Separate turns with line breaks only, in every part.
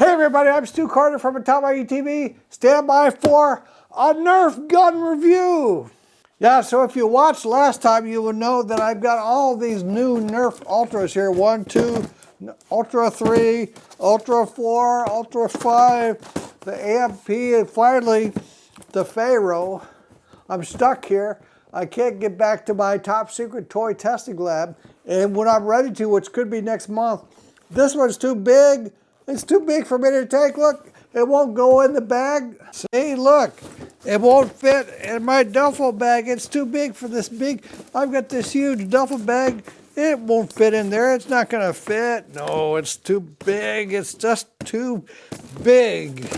Hey everybody, I'm Stu Carter from Atomic TV. Stand by for a NERF gun review. Yeah, so if you watched last time, you will know that I've got all these new NERF Ultras here. 1, 2, Ultra 3, Ultra 4, Ultra 5, the AMP, and finally the Pharaoh. I'm stuck here. I can't get back to my top secret toy testing lab. And when I'm ready to, which could be next month, this one's too big. It's too big for me to take. Look, it won't go in the bag. See, look, it won't fit in my duffel bag. It's too big for this big. I've got this huge duffel bag. It won't fit in there. It's not going to fit. No, it's too big. It's just too big.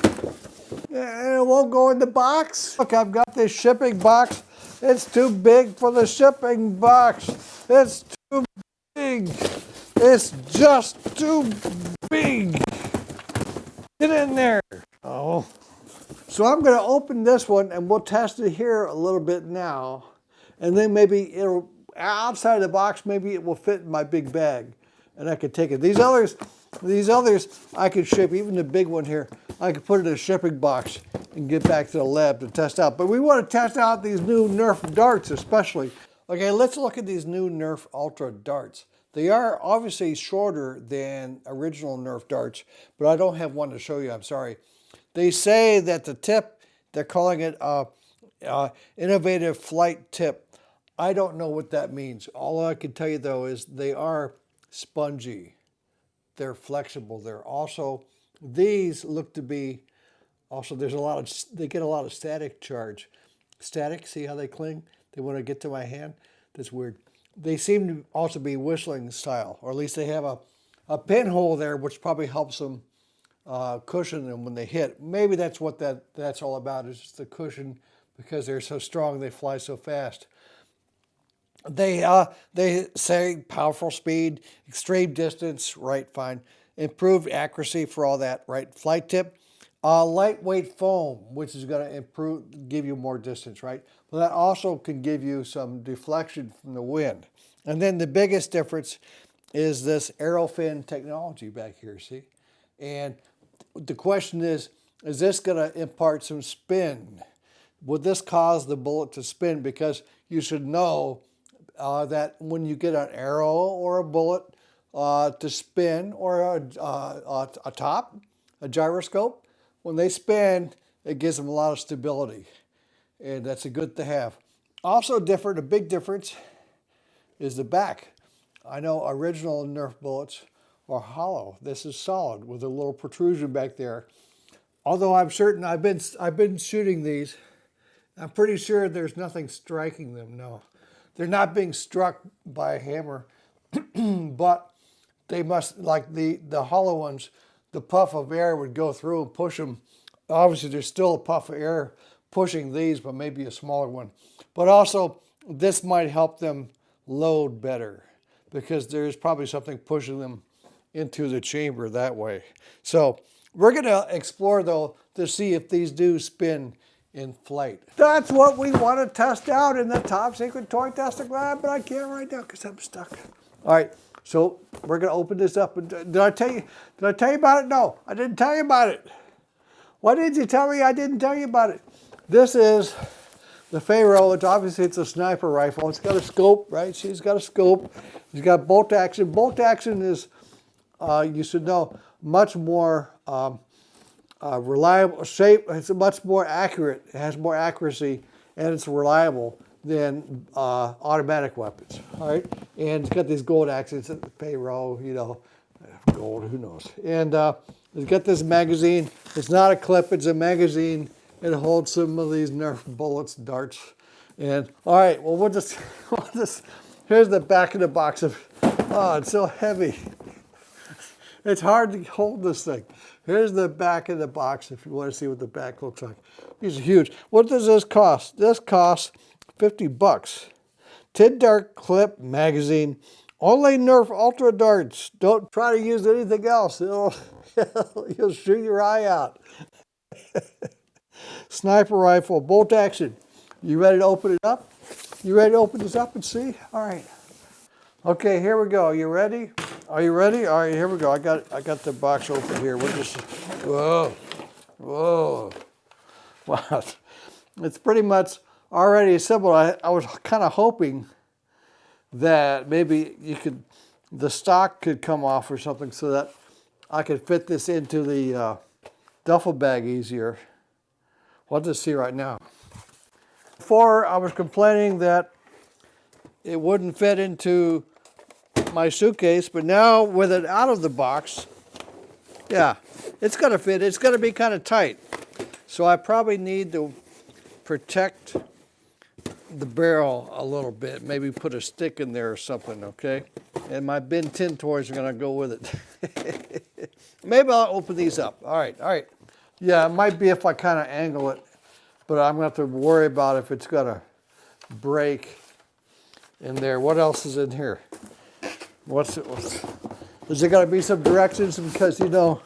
And it won't go in the box. Look, I've got this shipping box. It's too big for the shipping box. It's too big. It's just too big. Get in there. Oh. So I'm going to open this one and we'll test it here a little bit now. And then maybe it'll, outside the box, maybe it will fit in my big bag. And I could take it. These others I could ship, even the big one here, I could put it in a shipping box and get back to the lab to test out. But we want to test out these new NERF darts especially. Okay, let's look at these new NERF Ultra darts. They are obviously shorter than original NERF darts, but I don't have one to show you, I'm sorry. They say that the tip, they're calling it innovative flight tip. I don't know what that means. All I can tell you though is they are spongy. They're flexible. They're also, these look to be, also there's a lot of, they get a lot of static charge. Static, see how they cling? They want to get to my hand? That's weird. They seem to also be whistling style, or at least they have a pinhole there, which probably helps them cushion them when they hit. Maybe that's what that's all about, is just the cushion, because they're so strong, they fly so fast. They say powerful speed, extreme distance, right, fine. Improved accuracy for all that, right? Flight tip, lightweight foam, which is going to give you more distance, right? Well, that also can give you some deflection from the wind. And then the biggest difference is this aerofin technology back here, see? And the question is this going to impart some spin? Would this cause the bullet to spin? Because you should know that when you get an arrow or a bullet to spin, or a top, a gyroscope, when they spin, it gives them a lot of stability. And that's a good to have. Also different, a big difference, is the back. I know original NERF bullets are hollow. This is solid with a little protrusion back there. Although I'm certain I've been shooting these, I'm pretty sure there's nothing striking them, no. They're not being struck by a hammer, but they must, like the hollow ones, the puff of air would go through and push them. Obviously, there's still a puff of air pushing these, but maybe a smaller one. But also, this might help them load better, because there's probably something pushing them into the chamber that way. So we're going to explore, though, to see if these do spin in flight. That's what we want to test out in the top secret toy testing lab, but I can't right now because I'm stuck. All right, so we're going to open this up. Did I tell you about it? No, I didn't tell you about it. Why didn't you tell me I didn't tell you about it? This is the Pharaoh. It's a sniper rifle. It's got a scope, right? She's got a scope. It's got bolt action. Bolt action is, you should know, much more reliable shape. It's much more accurate. It has more accuracy, and it's reliable than automatic weapons. All right, and it's got these gold accents. Pharaoh, you know, gold. Who knows? And it's got this magazine. It's not a clip. It's a magazine. It holds some of these NERF bullets, darts. And all right, well, we'll just here's the back of the box of. Oh, it's so heavy. It's hard to hold this thing. Here's the back of the box if you want to see what the back looks like. These are huge. What does this cost? This costs $50. 10 dart clip magazine. Only NERF Ultra darts. Don't try to use anything else. You'll shoot your eye out. Sniper rifle, bolt action. You ready to open it up? You ready to open this up and see? All right. Okay, here we go. You ready? Are you ready? All right, here we go. I got the box open here. We'll just, whoa, whoa. Wow, it's pretty much already assembled. I was kind of hoping that maybe the stock could come off or something so that I could fit this into the duffel bag easier. We'll just see right now. Before I was complaining that it wouldn't fit into my suitcase, but now with it out of the box, yeah, it's gonna fit. It's gonna be kind of tight. So I probably need to protect the barrel a little bit. Maybe put a stick in there or something, okay? And my bin tin toys are gonna go with it. Maybe I'll open these up. All right, all right. Yeah, it might be if I kind of angle it, but I'm gonna have to worry about if it's gonna break in there. What else is in here? Is there gonna be some directions? Because you know,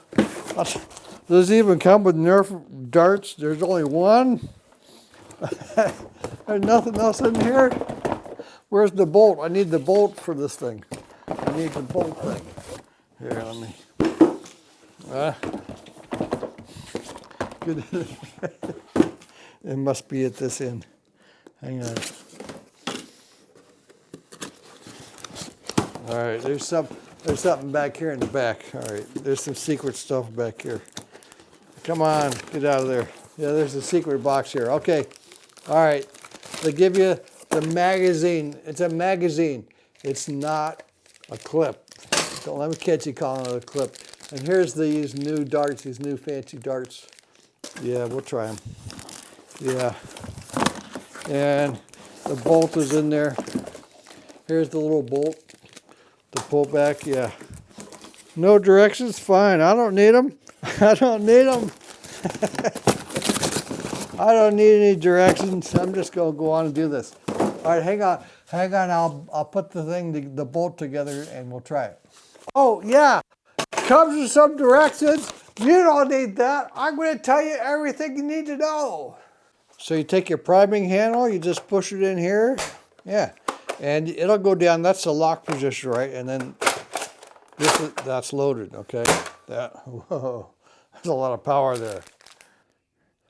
does it even come with NERF darts? There's only one. There's nothing else in here. Where's the bolt? I need the bolt for this thing. I need the bolt thing. Here, let me. Good. It must be at this end. Hang on. All right, there's something back here in the back. All right, there's some secret stuff back here. Come on, get out of there. Yeah, there's a secret box here. Okay, all right. They give you the magazine. It's a magazine. It's not a clip. Don't let me catch you calling it a clip. And here's these new darts, these new fancy darts. Yeah, we'll try them. Yeah. And the bolt is in there. Here's the little bolt to pull back. Yeah. No directions? Fine. I don't need them. I don't need them. I don't need any directions. I'm just going to go on and do this. All right, hang on. Hang on. I'll put the bolt together and we'll try it. Oh, yeah. Comes with some directions. You don't need that. I'm going to tell you everything you need to know. So you take your priming handle, you just push it in here. Yeah. And it'll go down. That's the lock position, right? And then that's loaded, okay? Whoa. There's a lot of power there.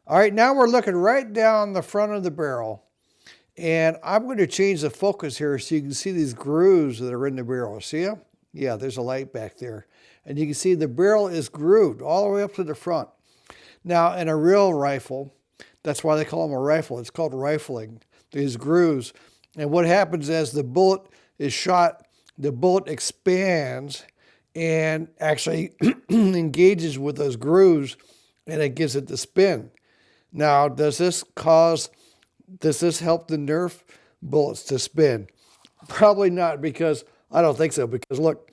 All right, now we're looking right down the front of the barrel. And I'm going to change the focus here so you can see these grooves that are in the barrel. See them? Yeah, there's a light back there. And you can see the barrel is grooved all the way up to the front. Now, in a real rifle, that's why they call them a rifle. It's called rifling, these grooves. And what happens as the bullet is shot, the bullet expands and actually engages with those grooves, and it gives it the spin. Now, does this help the NERF bullets to spin? Probably not, because I don't think so, because look,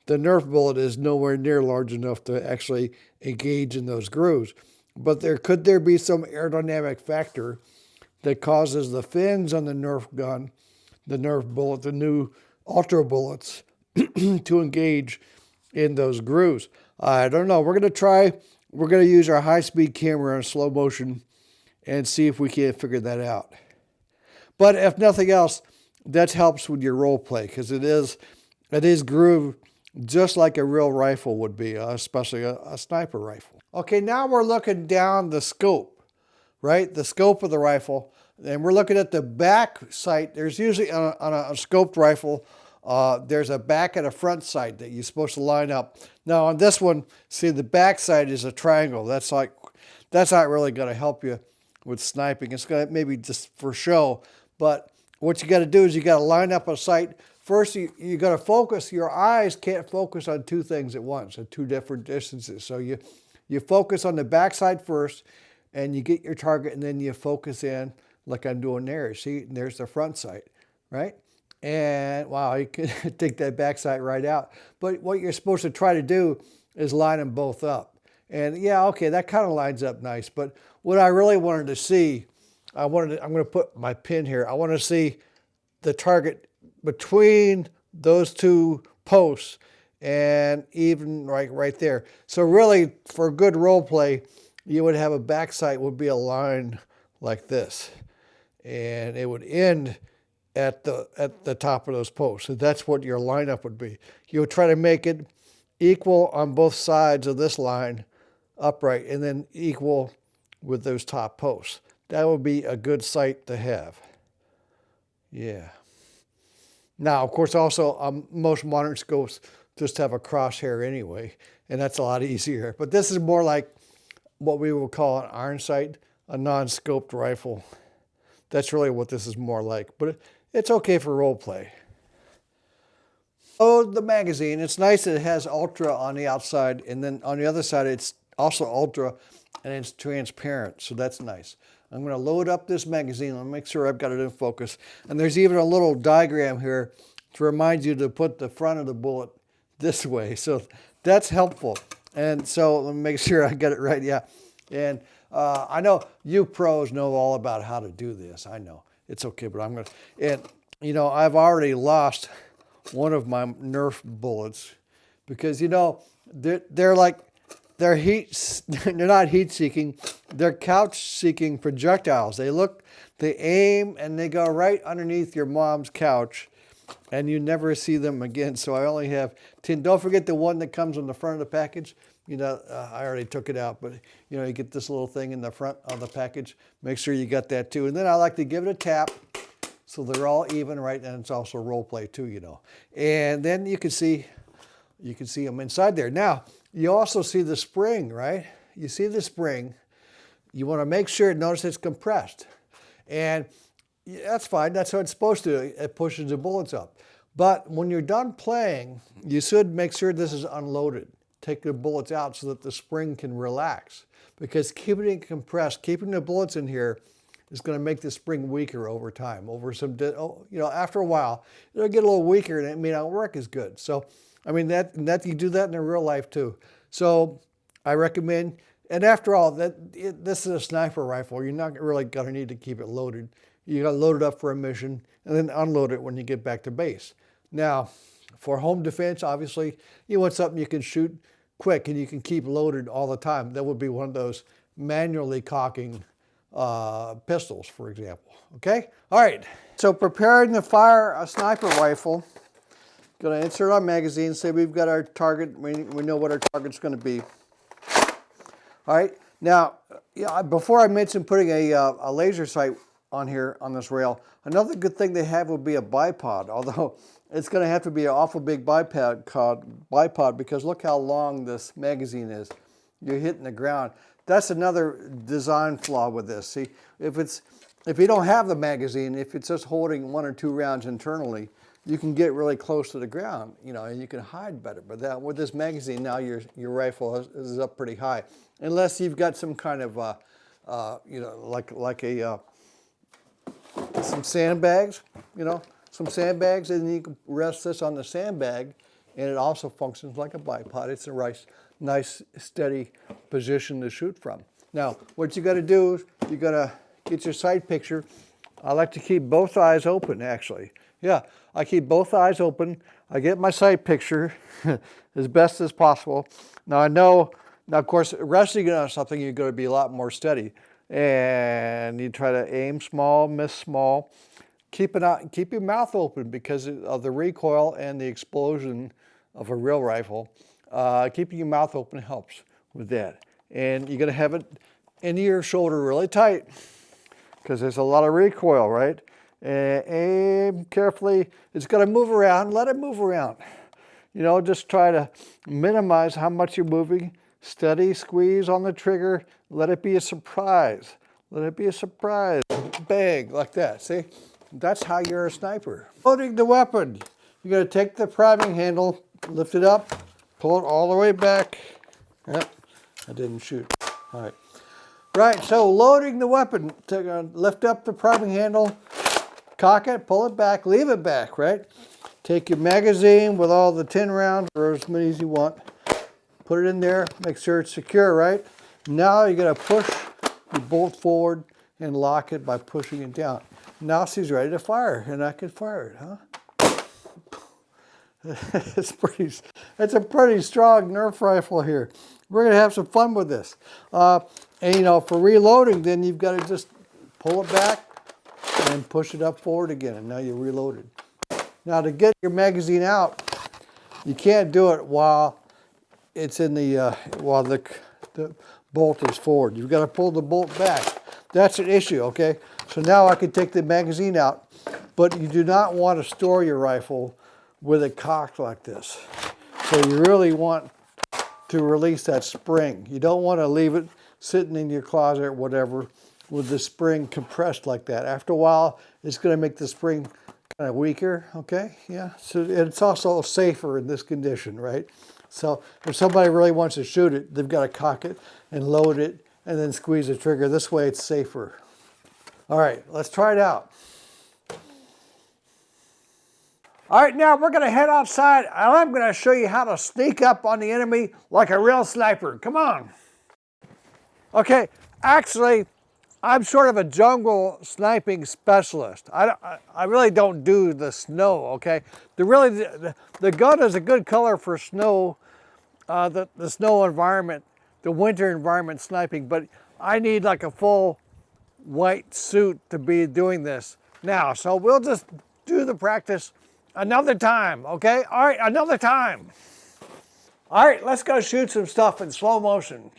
the NERF bullet is nowhere near large enough to actually engage in those grooves. But could there be some aerodynamic factor that causes the fins on the NERF gun, the NERF bullet, the new Ultra bullets to engage in those grooves? I don't know. We're going to use our high-speed camera in slow motion and see if we can't figure that out. But if nothing else, that helps with your role play, because it is grooved just like a real rifle would be, especially a sniper rifle. Okay, now we're looking down the scope, right? The scope of the rifle. And we're looking at the back sight. There's usually on a scoped rifle, there's a back and a front sight that you're supposed to line up. Now on this one, see, the back sight is a triangle. That's not really going to help you with sniping. It's going to maybe just for show. But what you got to do is you got to line up a sight. First, you got to focus. Your eyes can't focus on two things at once, at two different distances. So you focus on the back side first, and you get your target, and then you focus in like I'm doing there. See, and there's the front sight, right? And wow, you can take that back sight right out. But what you're supposed to try to do is line them both up. And yeah, okay, that kind of lines up nice. But what I really wanted to see, I'm going to put my pin here. I want to see the target between those two posts and even right there. So really, for good role play, you would have a back sight would be a line like this. And it would end at the top of those posts. So that's what your lineup would be. You'll try to make it equal on both sides of this line, upright, and then equal with those top posts. That would be a good sight to have. Yeah. Now, of course, also most modern scopes just have a crosshair anyway, and that's a lot easier. But this is more like what we would call an iron sight, a non-scoped rifle. That's really what this is more like, but it's okay for role play. Oh, the magazine, it's nice that it has ultra on the outside, and then on the other side it's also ultra and it's transparent, so that's nice. I'm going to load up this magazine. I'll make sure I've got it in focus. And there's even a little diagram here to remind you to put the front of the bullet this way, so that's helpful. And so let me make sure I get it right, yeah. And I know you pros know all about how to do this. I know. It's okay, but I'm going to, and you know, I've already lost one of my NERF bullets because, you know, they're like, they're not heat-seeking, they're couch-seeking projectiles. They aim and they go right underneath your mom's couch and you never see them again. So I only have 10. Don't forget the one that comes on the front of the package. You know, I already took it out, but you know, you get this little thing in the front of the package. Make sure you got that too. And then I like to give it a tap so they're all even, right? And it's also role play too, you know. And then you can see them inside there. Now, you also see the spring, right? You see the spring. You want to make sure, notice it's compressed. And that's fine, that's how it's supposed to. It pushes the bullets up. But when you're done playing, you should make sure this is unloaded. Take the bullets out so that the spring can relax. Because keeping it compressed, keeping the bullets in here is going to make the spring weaker over time. You know, after a while, it'll get a little weaker and it may not work as good. So, I mean, that you do that in real life too. So, I recommend, and after all, this is a sniper rifle. You're not really going to need to keep it loaded. You got to load it up for a mission and then unload it when you get back to base. Now, for home defense, obviously, you want something you can shoot quick and you can keep loaded all the time. That would be one of those manually cocking pistols, for example. Okay? All right. So preparing to fire a sniper rifle, going to insert our magazine, say we've got our target, we know what our target's going to be. All right. Now, yeah, before I mention putting a laser sight on here on this rail, another good thing they have would be a bipod, although it's going to have to be an awful big bipod because look how long this magazine is. You're hitting the ground. That's another design flaw with this. See, if you don't have the magazine, if it's just holding 1 or 2 rounds internally, you can get really close to the ground, you know, and you can hide better. But with this magazine, now your rifle is up pretty high, unless you've got some kind of, you know, like some sandbags, you know, some sandbags, and you can rest this on the sandbag, and it also functions like a bipod. It's a nice, steady position to shoot from. Now, what you got to do is you got to get your sight picture. I like to keep both eyes open, actually. Yeah, I keep both eyes open. I get my sight picture as best as possible. Now, of course, resting on something, you're going to be a lot more steady. And you try to aim small, miss small. Keep your mouth open because of the recoil and the explosion of a real rifle. Keeping your mouth open helps with that. And you're going to have it into your shoulder really tight because there's a lot of recoil, right? And aim carefully. It's going to move around. Let it move around. You know, just try to minimize how much you're moving. Steady squeeze on the trigger. Let it be a surprise. Let it be a surprise. Bang, like that. See? That's how you're a sniper. Loading the weapon. You're going to take the priming handle, lift it up, pull it all the way back. Yep, I didn't shoot. All right. Right, so loading the weapon. Lift up the priming handle, cock it, pull it back, leave it back, right? Take your magazine with all the 10 rounds, or as many as you want. Put it in there, make sure it's secure, right? Now you're going to push the bolt forward and lock it by pushing it down. Now she's ready to fire, and I can fire it, huh? It's a pretty strong NERF rifle here. We're going to have some fun with this. And you know, for reloading, then you've got to just pull it back, and push it up forward again, and now you're reloaded. Now to get your magazine out, you can't do it while it's in the bolt is forward. You've got to pull the bolt back. That's an issue, okay? So now I can take the magazine out, but you do not want to store your rifle with it cocked like this. So you really want to release that spring. You don't want to leave it sitting in your closet or whatever with the spring compressed like that. After a while, it's going to make the spring kind of weaker, okay? Yeah, so it's also safer in this condition, right? So if somebody really wants to shoot it, they've got to cock it and load it and then squeeze the trigger. This way it's safer. All right, let's try it out. All right, now we're going to head outside, and I'm going to show you how to sneak up on the enemy like a real sniper. Come on. Okay, actually, I'm sort of a jungle sniping specialist. I really don't do the snow, okay? The gun is a good color for snow, the snow environment, the winter environment sniping, but I need like a full white suit to be doing this now. So we'll just do the practice another time, okay? All right, another time. All right, let's go shoot some stuff in slow motion.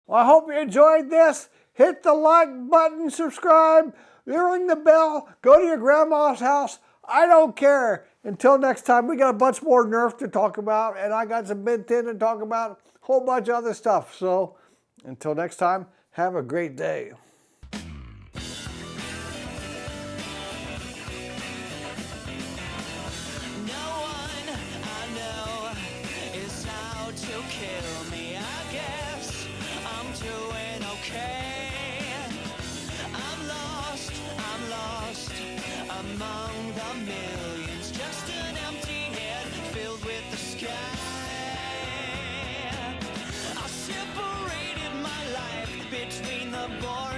Well, I hope you enjoyed this. Hit the like button, subscribe, ring the bell, go to your grandma's house. I don't care. Until next time, we got a bunch more NERF to talk about, and I got some Ben 10 to talk about, a whole bunch of other stuff. So until next time, have a great day.
Among the millions, just an empty head filled with the sky. I separated my life between the boring